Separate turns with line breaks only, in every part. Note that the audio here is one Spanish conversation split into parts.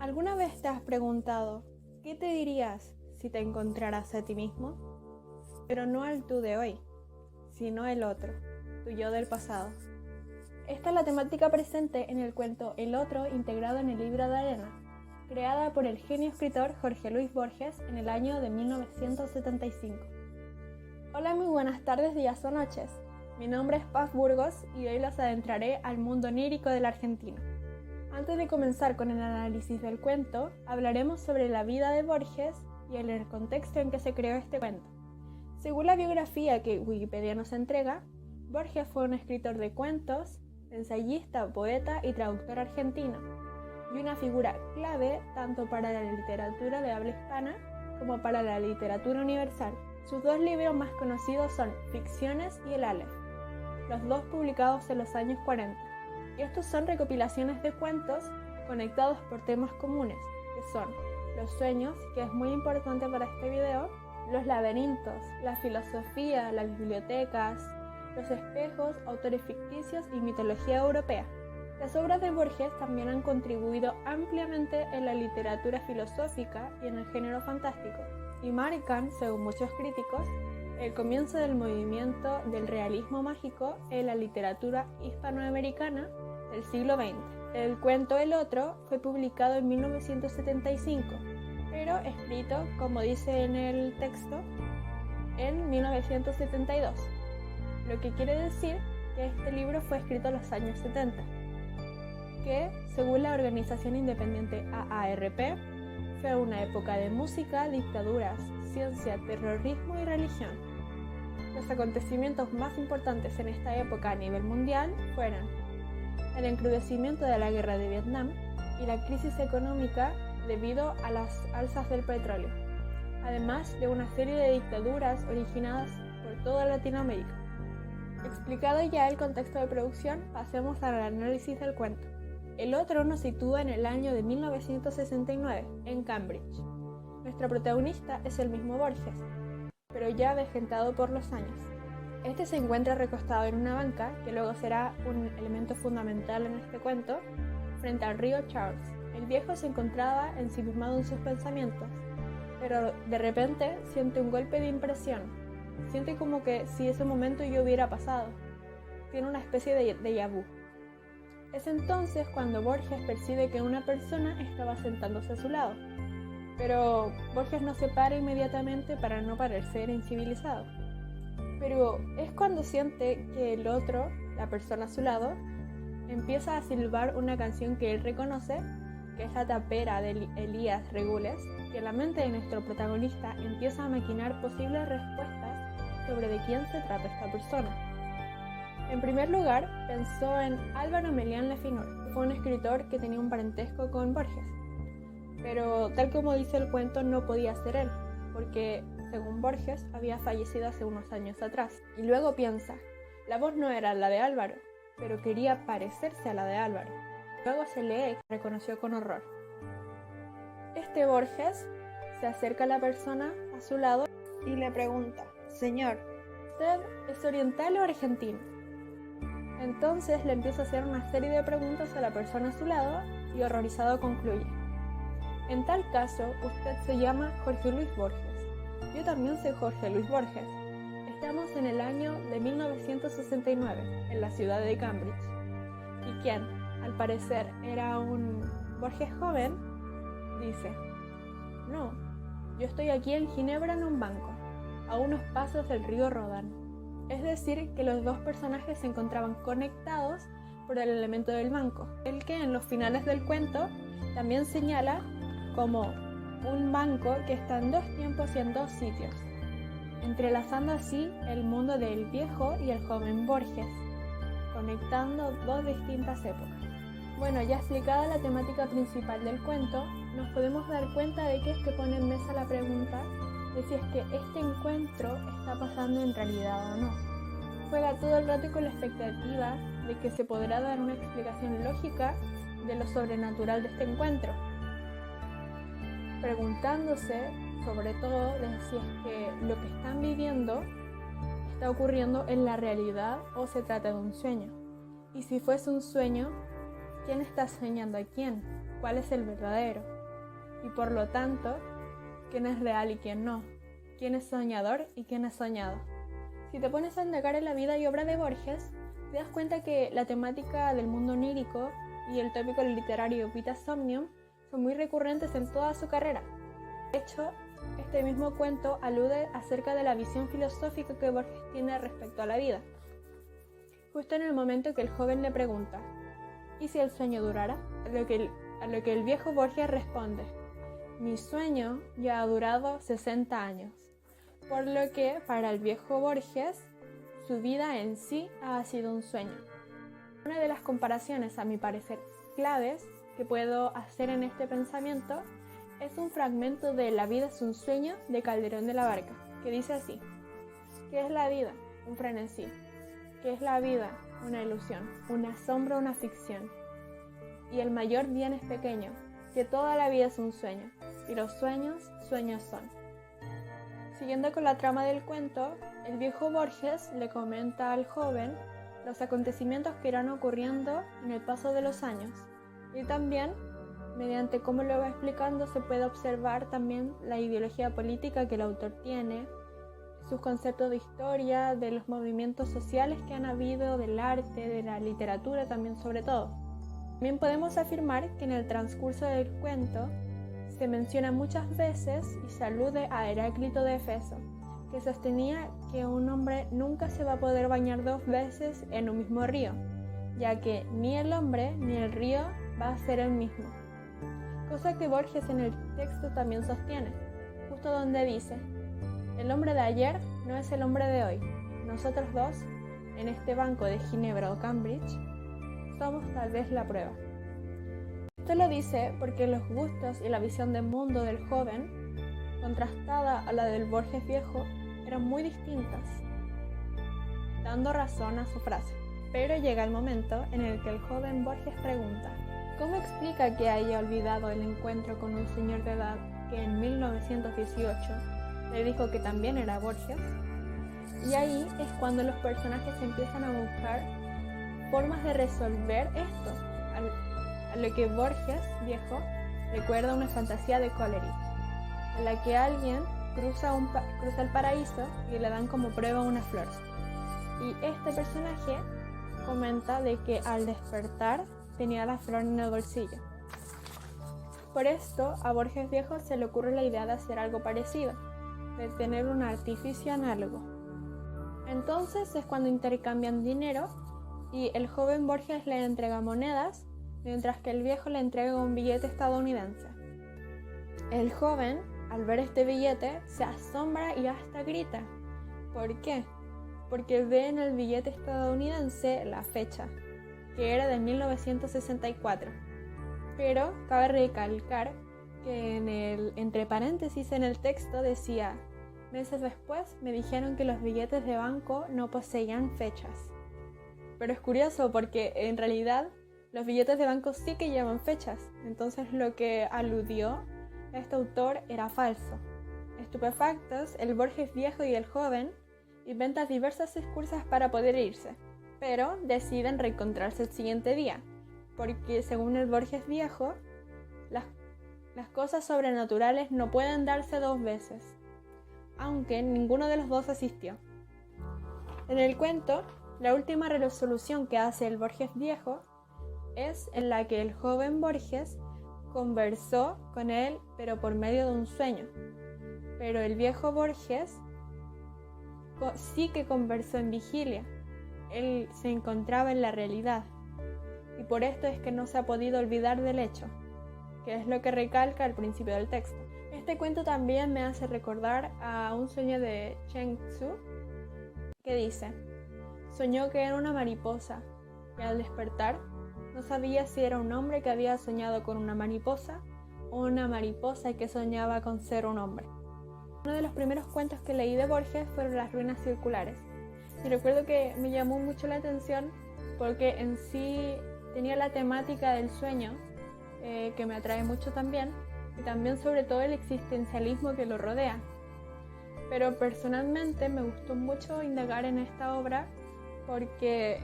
¿Alguna vez te has preguntado qué te dirías si te encontraras a ti mismo? Pero no al tú de hoy, sino el otro, tu yo del pasado. Esta es la temática presente en el cuento El Otro, integrado en el libro de arena, creada por el genio escritor Jorge Luis Borges en el año de 1975. Hola, muy buenas tardes, días o noches. Mi nombre es Paz Burgos y hoy los adentraré al mundo onírico de la Argentina. Antes de comenzar con el análisis del cuento, hablaremos sobre la vida de Borges y el contexto en que se creó este cuento. Según la biografía que Wikipedia nos entrega, Borges fue un escritor de cuentos, ensayista, poeta y traductor argentino, y una figura clave tanto para la literatura de habla hispana como para la literatura universal. Sus dos libros más conocidos son Ficciones y El Aleph, los dos publicados en los años 40. Y estos son recopilaciones de cuentos conectados por temas comunes, que son los sueños, que es muy importante para este video, los laberintos, la filosofía, las bibliotecas, los espejos, autores ficticios y mitología europea. Las obras de Borges también han contribuido ampliamente en la literatura filosófica y en el género fantástico, y marcan, según muchos críticos, el comienzo del movimiento del realismo mágico en la literatura hispanoamericana del siglo XX. El cuento El Otro fue publicado en 1975, pero escrito, como dice en el texto, en 1972, lo que quiere decir que este libro fue escrito en los años 70, que, según la organización independiente AARP, fue una época de música, dictaduras, ciencia, terrorismo y religión. Los acontecimientos más importantes en esta época a nivel mundial fueron el encrudecimiento de la guerra de Vietnam y la crisis económica debido a las alzas del petróleo, además de una serie de dictaduras originadas por toda Latinoamérica. Explicado ya el contexto de producción, pasemos al análisis del cuento. El Otro nos sitúa en el año de 1969, en Cambridge. Nuestro protagonista es el mismo Borges, pero ya avejentado por los años. Este se encuentra recostado en una banca, que luego será un elemento fundamental en este cuento, frente al río Charles. El viejo se encontraba ensimismado en sus pensamientos, pero de repente siente un golpe de impresión. Siente como que si ese momento ya hubiera pasado. Tiene una especie de déjà vu. Es entonces cuando Borges percibe que una persona estaba sentándose a su lado, pero Borges no se para inmediatamente para no parecer incivilizado. Pero es cuando siente que el otro, la persona a su lado, empieza a silbar una canción que él reconoce, que es la tapera de Elías Regules, que la mente de nuestro protagonista empieza a maquinar posibles respuestas sobre de quién se trata esta persona. En primer lugar, pensó en Álvaro Melián Lefinor, que fue un escritor que tenía un parentesco con Borges, pero tal como dice el cuento no podía ser él, porque según Borges había fallecido hace unos años atrás. Y luego piensa, la voz no era la de Álvaro, pero quería parecerse a la de Álvaro. Luego se lee que reconoció con horror. Este Borges se acerca a la persona a su lado y le pregunta, señor, ¿usted es oriental o argentino? Entonces le empieza a hacer una serie de preguntas a la persona a su lado y horrorizado concluye, en tal caso usted se llama Jorge Luis Borges. Yo también soy Jorge Luis Borges. Estamos en el año de 1969, en la ciudad de Cambridge. Y quien, al parecer, era un Borges joven, dice, no, yo estoy aquí en Ginebra en un banco, a unos pasos del río Rodán. Es decir, que los dos personajes se encontraban conectados por el elemento del banco, el que en los finales del cuento también señala como un banco que está en dos tiempos y en dos sitios, entrelazando así el mundo del viejo y el joven Borges, conectando dos distintas épocas. Bueno, ya explicada la temática principal del cuento, nos podemos dar cuenta de que es que pone en mesa la pregunta de si es que este encuentro está pasando en realidad o no. Juega todo el rato con la expectativa de que se podrá dar una explicación lógica de lo sobrenatural de este encuentro, preguntándose sobre todo de si es que lo que están viviendo está ocurriendo en la realidad o se trata de un sueño. Y si fuese un sueño, ¿quién está soñando a quién? cuál es el verdadero, y por lo tanto, quién es real y quién no, quién es soñador y quién es soñado. Si te pones a indagar en la vida y obra de Borges, te das cuenta que la temática del mundo onírico y el tópico literario vita somnium son muy recurrentes en toda su carrera. De hecho, este mismo cuento alude acerca de la visión filosófica que Borges tiene respecto a la vida. Justo en el momento que el joven le pregunta, ¿y si el sueño durara? A lo que el viejo Borges responde, mi sueño ya ha durado 60 años. Por lo que, para el viejo Borges, su vida en sí ha sido un sueño. Una de las comparaciones, a mi parecer, claves que puedo hacer en este pensamiento es un fragmento de La vida es un sueño de Calderón de la Barca, que dice así, ¿qué es la vida? Un frenesí. ¿Qué es la vida? Una ilusión, una sombra, una ficción. Y el mayor bien es pequeño, que toda la vida es un sueño, y los sueños, sueños son. Siguiendo con la trama del cuento, el viejo Borges le comenta al joven los acontecimientos que irán ocurriendo en el paso de los años, y también, mediante cómo lo va explicando, se puede observar también la ideología política que el autor tiene, sus conceptos de historia, de los movimientos sociales que han habido, del arte, de la literatura también sobre todo. También podemos afirmar que en el transcurso del cuento se menciona muchas veces y se alude a Heráclito de Éfeso, que sostenía que un hombre nunca se va a poder bañar 2 veces en un mismo río, ya que ni el hombre ni el río va a ser el mismo. Cosa que Borges en el texto también sostiene, justo donde dice, el hombre de ayer no es el hombre de hoy. Nosotros dos, en este banco de Ginebra o Cambridge, somos tal vez la prueba. Esto lo dice porque los gustos y la visión del mundo del joven, contrastada a la del Borges viejo, eran muy distintas, dando razón a su frase. Pero llega el momento en el que el joven Borges pregunta, ¿cómo explica que haya olvidado el encuentro con un señor de edad que en 1918 le dijo que también era Borges? Y ahí es cuando los personajes empiezan a buscar formas de resolver esto, a lo que Borges, viejo, recuerda una fantasía de Coleridge, en la que alguien cruza el paraíso y le dan como prueba una flor. Y este personaje comenta de que al despertar tenía la flor en el bolsillo. Por esto, a Borges viejo se le ocurre la idea de hacer algo parecido, de tener un artificio análogo. Entonces es cuando intercambian dinero y el joven Borges le entrega monedas, mientras que el viejo le entrega un billete estadounidense. El joven, al ver este billete, se asombra y hasta grita. ¿Por qué? Porque ve en el billete estadounidense la fecha, que era de 1964. Pero cabe recalcar que entre paréntesis en el texto decía, meses después me dijeron que los billetes de banco no poseían fechas. Pero es curioso porque en realidad los billetes de banco sí que llevan fechas, entonces lo que aludió este autor era falso. Estupefactos, el Borges viejo y el joven inventan diversas excusas para poder irse, pero deciden reencontrarse el siguiente día, porque según el Borges viejo, las cosas sobrenaturales no pueden darse 2 veces, aunque ninguno de los dos asistió. En el cuento, la última resolución que hace el Borges viejo es en la que el joven Borges conversó con él, pero por medio de un sueño. Pero el viejo Borges sí que conversó en vigilia. Él se encontraba en la realidad. Y por esto es que no se ha podido olvidar del hecho, que es lo que recalca al principio del texto. Este cuento también me hace recordar a un sueño de Chen Tzu, que dice, soñó que era una mariposa, y al despertar no sabía si era un hombre que había soñado con una mariposa o una mariposa que soñaba con ser un hombre. Uno de los primeros cuentos que leí de Borges fueron Las ruinas circulares, y recuerdo que me llamó mucho la atención porque en sí tenía la temática del sueño, que me atrae mucho también, y también sobre todo el existencialismo que lo rodea. Pero personalmente me gustó mucho indagar en esta obra porque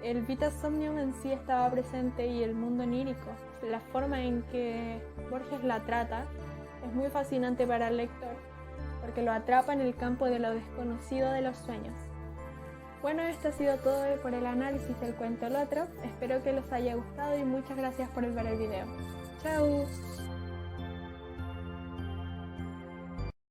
el Vita Somnium en sí estaba presente y el mundo onírico. La forma en que Borges la trata es muy fascinante para el lector, porque lo atrapa en el campo de lo desconocido de los sueños. Bueno, esto ha sido todo por el análisis del cuento El Otro. Espero que les haya gustado y muchas gracias por ver el video. ¡Chao!